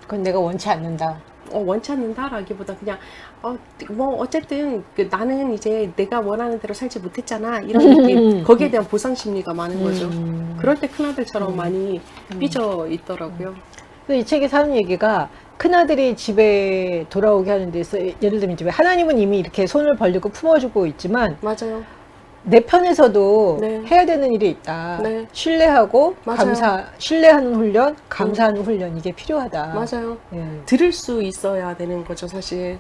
그건 내가 원치 않는다. 원치 않는다라기보다 그냥 뭐 어쨌든 나는 이제 내가 원하는 대로 살지 못했잖아 이런 느낌. 거기에 대한 보상 심리가 많은 거죠. 그럴 때 큰아들처럼 많이 삐져 있더라고요. 그래서 이 책에 사는 얘기가 큰아들이 집에 돌아오게 하는 데서 예를 들면 이제 하나님은 이미 이렇게 손을 벌리고 품어주고 있지만 맞아요. 내 편에서도 네. 해야 되는 일이 있다. 네. 신뢰하고 맞아요. 신뢰하는 훈련, 감사하는 훈련 이게 필요하다. 맞아요. 예. 들을 수 있어야 되는 거죠, 사실.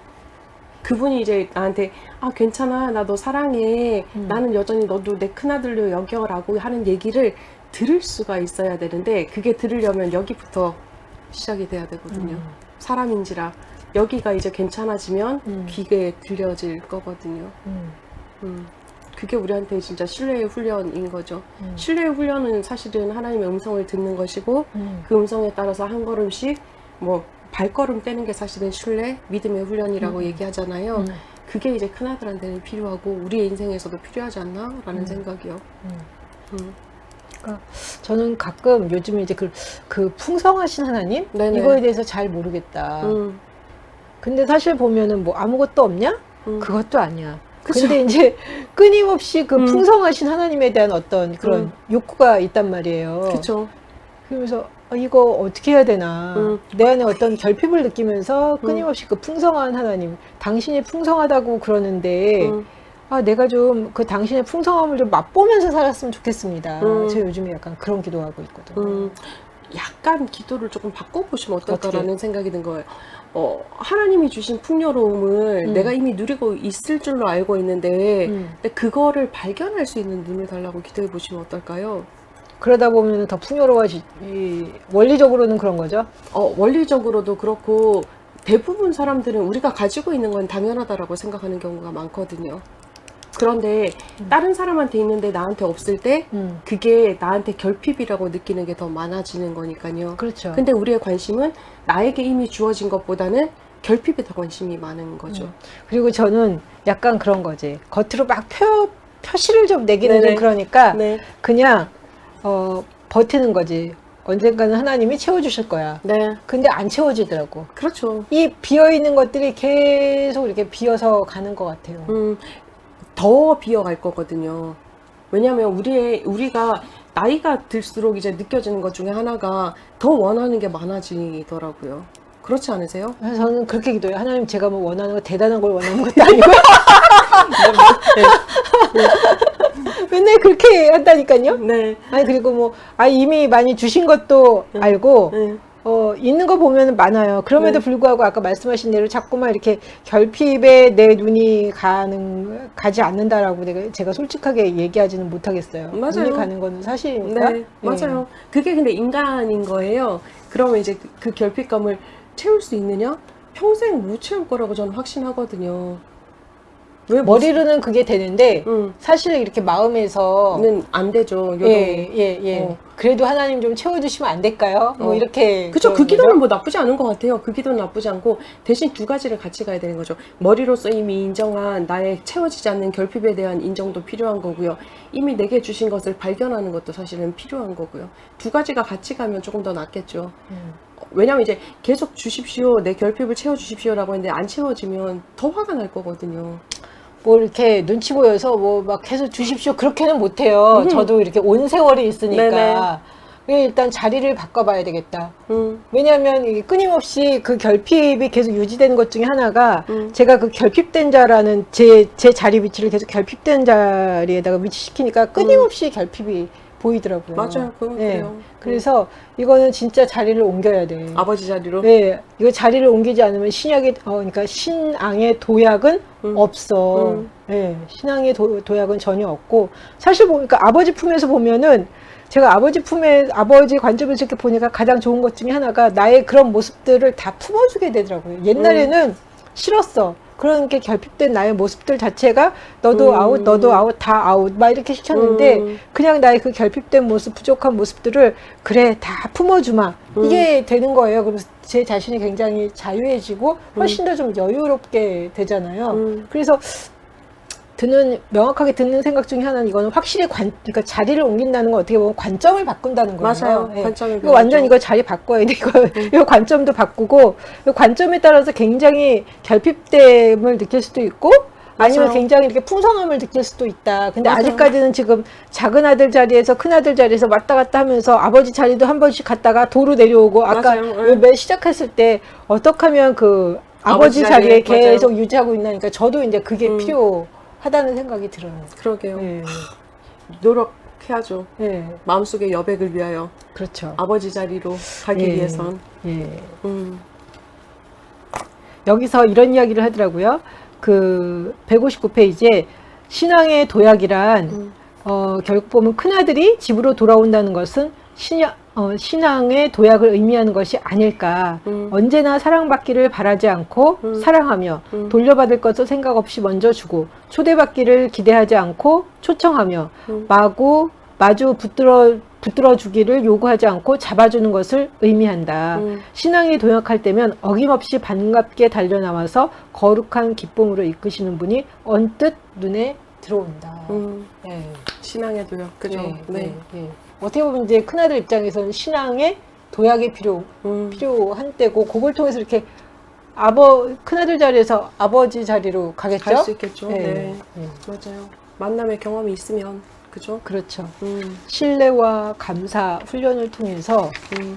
그분이 이제 나한테 괜찮아, 나 너 사랑해, 나는 여전히 너도 내 큰아들로 여겨라고 하는 얘기를 들을 수가 있어야 되는데, 그게 들으려면 여기부터 시작이 돼야 되거든요. 사람인지라 여기가 이제 괜찮아지면 귀에 들려질 거거든요. 그게 우리한테 진짜 신뢰의 훈련인 거죠. 신뢰의 훈련은 사실은 하나님의 음성을 듣는 것이고, 그 음성에 따라서 한 걸음씩 뭐 발걸음 떼는 게 사실은 신뢰, 믿음의 훈련이라고 얘기하잖아요. 그게 이제 큰아들한테는 필요하고 우리의 인생에서도 필요하지 않나라는 생각이요. 그러니까 저는 가끔 요즘에 이제 그 풍성하신 하나님 네네. 이거에 대해서 잘 모르겠다. 음, 근데 사실 보면은 뭐 아무것도 없냐? 그것도 아니야. 그쵸. 근데 이제 끊임없이 그 풍성하신 하나님에 대한 어떤 그런 욕구가 있단 말이에요. 그쵸. 그러면서 이거 어떻게 해야 되나. 내 안에 어떤 결핍을 느끼면서 끊임없이 그 풍성한 하나님, 당신이 풍성하다고 그러는데 내가 좀 그 당신의 풍성함을 좀 맛보면서 살았으면 좋겠습니다. 저 요즘에 약간 그런 기도하고 있거든요. 약간 기도를 조금 바꿔보시면 어떨까라는 생각이 든 거예요. 하나님이 주신 풍요로움을 내가 이미 누리고 있을 줄로 알고 있는데, 근데 그거를 발견할 수 있는 눈을 달라고 기도해 보시면 어떨까요? 그러다 보면 더 원리적으로는 그런 거죠. 원리적으로도 그렇고, 대부분 사람들은 우리가 가지고 있는 건 당연하다라고 생각하는 경우가 많거든요. 그런데 다른 사람한테 있는데 나한테 없을 때 그게 나한테 결핍이라고 느끼는 게 더 많아지는 거니까요. 그렇죠. 근데 우리의 관심은 나에게 이미 주어진 것보다는 결핍에 더 관심이 많은 거죠. 그리고 저는 약간 그런 거지. 겉으로 막 표시를 좀 내기는 네네. 좀 그러니까 네. 그냥 버티는 거지. 언젠가는 하나님이 채워주실 거야. 네. 근데 안 채워지더라고. 그렇죠. 이 비어있는 것들이 계속 이렇게 비어서 가는 것 같아요. 더 비어갈 거거든요. 왜냐하면 우리가 나이가 들수록 이제 느껴지는 것 중에 하나가 더 원하는 게 많아지더라고요. 그렇지 않으세요? 그래서 저는 그렇게 기도해요. 하나님, 제가 뭐 원하는 거 대단한 걸 원하는 것도 아니고 맨날 그렇게 한다니까요. 네. 아니 그리고 뭐 이미 많이 주신 것도 알고 네. 있는 거 보면 많아요. 그럼에도 네. 불구하고 아까 말씀하신 대로 자꾸만 이렇게 결핍에 내 눈이 가지 않는다라고 제가 솔직하게 얘기하지는 못하겠어요. 맞아요. 눈이 가는 거는 사실이니까. 네, 맞아요. 그게 근데 인간인 거예요. 그러면 이제 그 결핍감을 채울 수 있느냐? 평생 못 채울 거라고 저는 확신하거든요. 왜 머리로는 그게 되는데 응. 사실 이렇게 마음에서 는 안 되죠. 요동이. 예. 그래도 하나님 좀 채워주시면 안 될까요? 뭐 이렇게. 그쵸. 그 그런 기도는 거죠? 뭐 나쁘지 않은 것 같아요. 그 기도는 나쁘지 않고 대신 두 가지를 같이 가야 되는 거죠. 머리로서 이미 인정한 나의 채워지지 않는 결핍에 대한 인정도 필요한 거고요. 이미 내게 주신 것을 발견하는 것도 사실은 필요한 거고요. 두 가지가 같이 가면 조금 더 낫겠죠. 왜냐면 이제 계속 주십시오, 내 결핍을 채워주십시오라고 했는데 안 채워지면 더 화가 날 거거든요. 뭐 이렇게 눈치 보여서 뭐 막 해서 주십시오 그렇게는 못해요. 저도 이렇게 온 세월이 있으니까 일단 자리를 바꿔봐야 되겠다. 왜냐하면 이게 끊임없이 그 결핍이 계속 유지되는 것 중에 하나가 제가 그 결핍된 자라는 제 자리 위치를 계속 결핍된 자리에다가 위치시키니까 끊임없이 결핍이 보이더라고요. 맞아요. 그건 그래요. 그래서 이거는 진짜 자리를 옮겨야 돼. 아버지 자리로. 네, 이거 자리를 옮기지 않으면 그러니까 신앙의 도약은 없어. 네, 신앙의 도약은 전혀 없고, 사실 보니까 아버지 품에서 보면은 제가 아버지 관점에서 이렇게 보니까 가장 좋은 것 중에 하나가 나의 그런 모습들을 다 품어주게 되더라고요. 옛날에는 싫었어. 그런 게 결핍된 나의 모습들 자체가 너도 아웃, 너도 아웃, 다 아웃 막 이렇게 시켰는데 그냥 나의 그 결핍된 모습, 부족한 모습들을 그래 다 품어주마 이게 되는 거예요. 그래서 제 자신이 굉장히 자유해지고 훨씬 더 좀 여유롭게 되잖아요. 그래서 명확하게 듣는 생각 중에 하나는 이거는 확실히 그러니까 자리를 옮긴다는 건 어떻게 보면 관점을 바꾼다는 거예요. 맞아요. 예. 관점을 이거 완전 바꾸죠. 이거 자리 바꿔야 돼. 이거 관점도 바꾸고, 이 관점에 따라서 굉장히 결핍됨을 느낄 수도 있고, 아니면 맞아요. 굉장히 이렇게 풍성함을 느낄 수도 있다. 근데 맞아요. 아직까지는 지금 작은 아들 자리에서 큰 아들 자리에서 왔다 갔다 하면서 아버지 자리도 한 번씩 갔다가 도로 내려오고, 아까 맞아요. 맨 시작했을 때 어떻게 하면 그 아버지 아버지 자리에 자리에, 계속 유지하고 있나니까 저도 이제 그게 필요하다는 생각이 들어요. 그러게요. 예. 노력해야죠. 예. 마음속의 여백을 위하여 그렇죠. 아버지 자리로 가기 예. 위해선. 예. 음. 여기서 이런 이야기를 하더라고요. 그 159페이지에 신앙의 도약이란 결국 보면 큰아들이 집으로 돌아온다는 것은 신앙의 도약을 의미하는 것이 아닐까. 언제나 사랑받기를 바라지 않고 사랑하며 돌려받을 것을 생각 없이 먼저 주고 초대받기를 기대하지 않고 초청하며 마주 붙들어 주기를 요구하지 않고 잡아주는 것을 의미한다. 신앙이 도약할 때면 어김없이 반갑게 달려나와서 거룩한 기쁨으로 이끄시는 분이 언뜻 눈에 들어온다. 네. 신앙의 도약. 그죠? 네. 네. 어떻게 보면 이제 큰아들 입장에서는 신앙의 도약이 필요한 때고, 그걸 통해서 이렇게 큰아들 자리에서 아버지 자리로 가겠죠? 갈 수 있겠죠. 네. 네. 네. 맞아요. 만남의 경험이 있으면. 그죠? 그렇죠. 신뢰와 감사 훈련을 통해서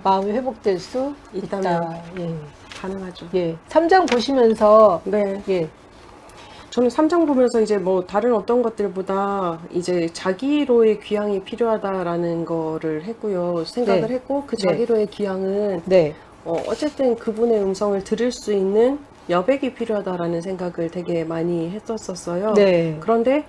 마음이 회복될 수 있다면. 있다. 예. 가능하죠. 예. 3장 보시면서 네. 예. 저는 3장 보면서 이제 뭐 다른 어떤 것들보다 이제 자기로의 귀향이 필요하다라는 거를 했고요. 생각을 네. 했고 그 네. 자기로의 귀향은 네. 어쨌든 그분의 음성을 들을 수 있는 여백이 필요하다라는 생각을 되게 많이 했었어요. 네. 그런데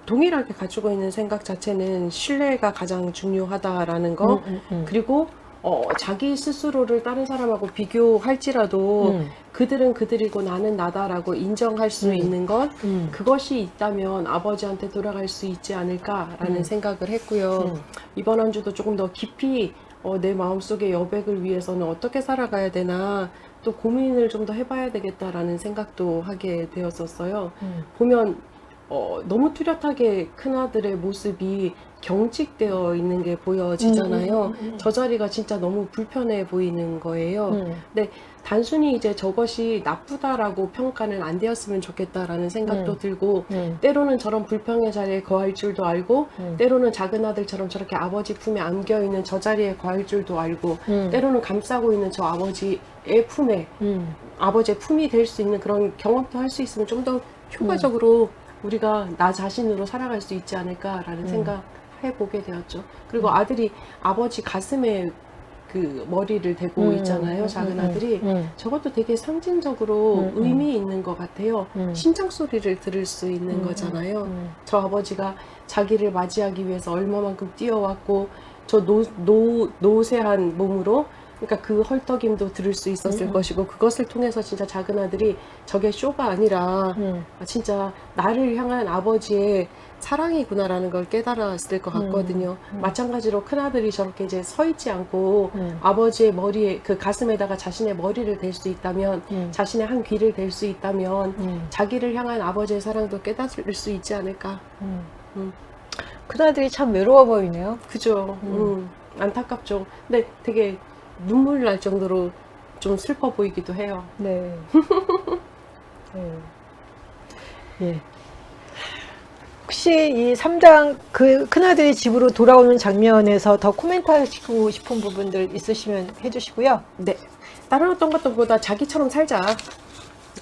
동일하게 가지고 있는 생각 자체는 신뢰가 가장 중요하다라는 거. 그리고 자기 스스로를 다른 사람하고 비교할지라도 그들은 그들이고 나는 나다라고 인정할 수 있는 것, 그것이 있다면 아버지한테 돌아갈 수 있지 않을까라는 생각을 했고요. 이번 한 주도 조금 더 깊이 내 마음속의 여백을 위해서는 어떻게 살아가야 되나 또 고민을 좀 더 해봐야 되겠다라는 생각도 하게 되었었어요. 보면 너무 뚜렷하게 큰아들의 모습이 경직되어 있는 게 보여지잖아요. 저 자리가 진짜 너무 불편해 보이는 거예요. 근데 단순히 이제 저것이 나쁘다라고 평가는 안 되었으면 좋겠다라는 생각도 들고, 때로는 저런 불평의 자리에 거할 줄도 알고, 때로는 작은 아들처럼 저렇게 아버지 품에 안겨 있는 저 자리에 거할 줄도 알고, 때로는 감싸고 있는 저 아버지의 품에 아버지의 품이 될 수 있는 그런 경험도 할 수 있으면 좀 더 효과적으로 우리가 나 자신으로 살아갈 수 있지 않을까라는 생각 해보게 되었죠. 그리고 아들이 아버지 가슴에 그 머리를 대고 있잖아요. 작은 아들이. 저것도 되게 상징적으로 의미 있는 것 같아요. 심장 소리를 들을 수 있는 거잖아요. 저 아버지가 자기를 맞이하기 위해서 얼마만큼 뛰어왔고 저 노쇠한 몸으로, 그러니까 그 헐떡임도 들을 수 있었을 것이고, 그것을 통해서 진짜 작은 아들이 저게 쇼가 아니라 진짜 나를 향한 아버지의 사랑이구나라는 걸 깨달았을 것 같거든요. 마찬가지로 큰아들이 저렇게 이제 서 있지 않고 아버지의 머리에, 그 가슴에다가 자신의 머리를 댈 수 있다면, 자신의 한 귀를 댈 수 있다면 자기를 향한 아버지의 사랑도 깨달을 수 있지 않을까. 큰아들이 참 외로워 보이네요. 그죠. 안타깝죠. 근데 되게 눈물 날 정도로 좀 슬퍼 보이기도 해요. 네. 네. 예. 혹시 이 3장 그 큰아들이 집으로 돌아오는 장면에서 더 코멘트 하시고 싶은 부분들 있으시면 해주시고요. 네. 다른 어떤 것보다 자기처럼 살자.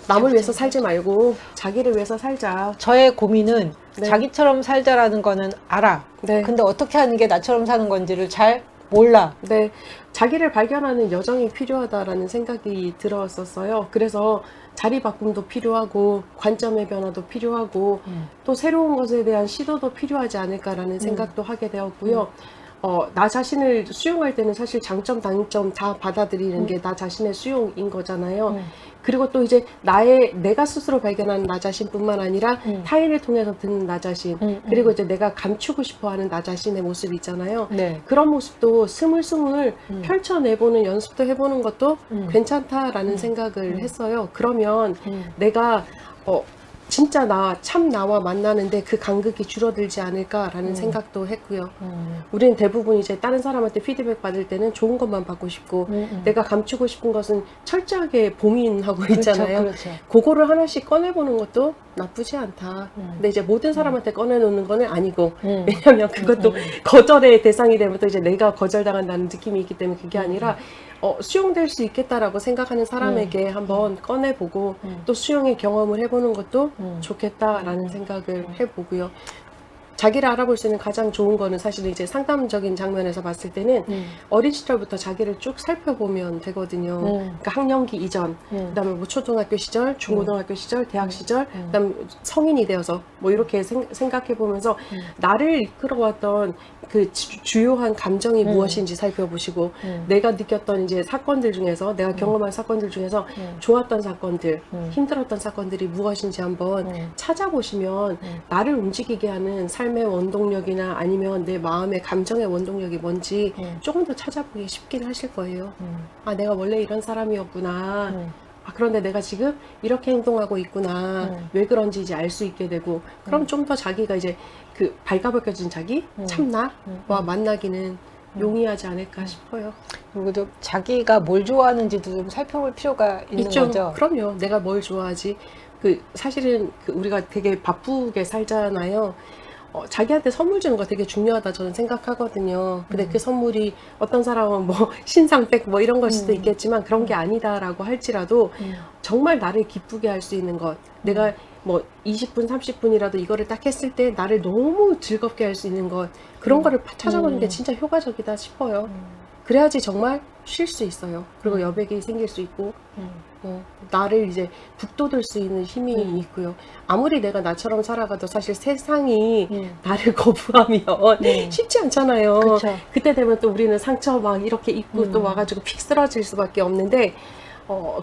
남을 위해서 살지 말고 자기를 위해서 살자. 저의 고민은 네. 자기처럼 살자라는 거는 알아. 네. 근데 어떻게 하는 게 나처럼 사는 건지를 잘 몰라. 네. 자기를 발견하는 여정이 필요하다라는 생각이 들었었어요. 그래서 자리 바꿈도 필요하고 관점의 변화도 필요하고 또 새로운 것에 대한 시도도 필요하지 않을까라는 생각도 하게 되었고요. 나 자신을 수용할 때는 사실 장점, 단점 다 받아들이는 게 나 자신의 수용인 거잖아요. 그리고 또 이제 내가 스스로 발견하는 나 자신뿐만 아니라 타인을 통해서 듣는 나 자신, 그리고 이제 내가 감추고 싶어 하는 나 자신의 모습 있잖아요. 네. 그런 모습도 스물스물 펼쳐내보는 연습도 해보는 것도 괜찮다라는 생각을 했어요. 그러면 내가 진짜 나와 만나는데 그 간극이 줄어들지 않을까라는 생각도 했고요. 우리는 대부분 이제 다른 사람한테 피드백 받을 때는 좋은 것만 받고 싶고 내가 감추고 싶은 것은 철저하게 봉인하고 있잖아요. 그렇죠. 그거를 하나씩 꺼내보는 것도 나쁘지 않다. 근데 이제 모든 사람한테 꺼내놓는 거는 아니고 왜냐하면 그것도 거절의 대상이 되면 또 이제 내가 거절당한다는 느낌이 있기 때문에 그게 아니라 수용될 수 있겠다라고 생각하는 사람에게 한번 꺼내보고 또 수용의 경험을 해보는 것도 좋겠다라는 생각을 해보고요. 자기를 알아볼 수 있는 가장 좋은 거는 사실은 이제 상담적인 장면에서 봤을 때는 어린 시절부터 자기를 쭉 살펴보면 되거든요. 그러니까 학령기 이전, 그다음에 뭐 초등학교 시절, 중고등학교 시절, 대학 시절, 그다음에 성인이 되어서 뭐 이렇게 생각해 보면서 나를 이끌어왔던 그 주요한 감정이 무엇인지 살펴보시고 내가 느꼈던 이제 사건들 중에서 내가 경험한 사건들 중에서 좋았던 사건들, 힘들었던 사건들이 무엇인지 한번 찾아보시면 나를 움직이게 하는 삶의 원동력이나 아니면 내 마음의 감정의 원동력이 뭔지 조금 더 찾아보기 쉽긴 하실 거예요. 아, 내가 원래 이런 사람이었구나. 아, 그런데 내가 지금 이렇게 행동하고 있구나. 왜 그런지 이제 알 수 있게 되고, 그럼 좀 더 자기가 이제 그 발가벗겨진 자기, 참나와 만나기는 용이하지 않을까 싶어요. 그리고 또 자기가 뭘 좋아하는지도 좀 살펴볼 필요가 있는 있죠. 거죠. 그럼요. 내가 뭘 좋아하지. 사실은 우리가 되게 바쁘게 살잖아요. 자기한테 선물 주는 거 되게 중요하다 저는 생각하거든요. 근데 그 선물이 어떤 사람은 뭐 신상백 뭐 이런 걸 수도 있겠지만 그런 게 아니다라고 할지라도 정말 나를 기쁘게 할 수 있는 것, 내가 뭐 20분, 30분이라도 이거를 딱 했을 때 나를 너무 즐겁게 할 수 있는 것, 그런 거를 찾아보는 게 진짜 효과적이다 싶어요. 그래야지 정말 쉴 수 있어요. 그리고 여백이 생길 수 있고 나를 이제 북돋을 수 있는 힘이 있고요. 아무리 내가 나처럼 살아가도 사실 세상이 나를 거부하면 쉽지 않잖아요. 그쵸. 그때 되면 또 우리는 상처 막 이렇게 입고 또 와가지고 픽 쓰러질 수밖에 없는데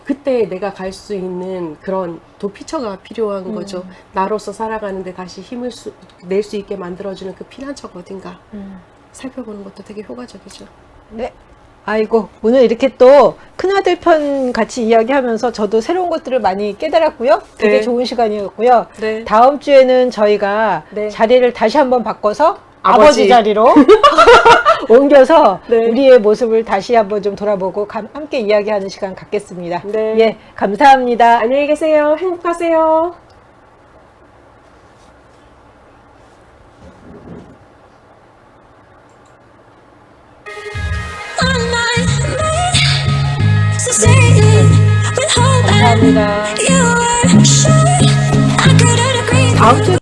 그때 내가 갈 수 있는 그런 도피처가 필요한 거죠. 나로서 살아가는데 다시 힘을 낼 수 있게 만들어주는 그 피난처가 어딘가 살펴보는 것도 되게 효과적이죠. 네. 아이고, 오늘 이렇게 또 큰아들 편 같이 이야기하면서 저도 새로운 것들을 많이 깨달았고요. 되게 네. 좋은 시간이었고요. 네. 다음 주에는 저희가 네. 자리를 다시 한번 바꿔서 아버지. 아버지 자리로 옮겨서 네. 우리의 모습을 다시 한번 좀 돌아보고 함께 이야기하는 시간 갖겠습니다. 네. 예, 감사합니다. 안녕히 계세요. 행복하세요. On my mind, so say it with hope and 감사합니다. you were sure I couldn't agree 다음 주에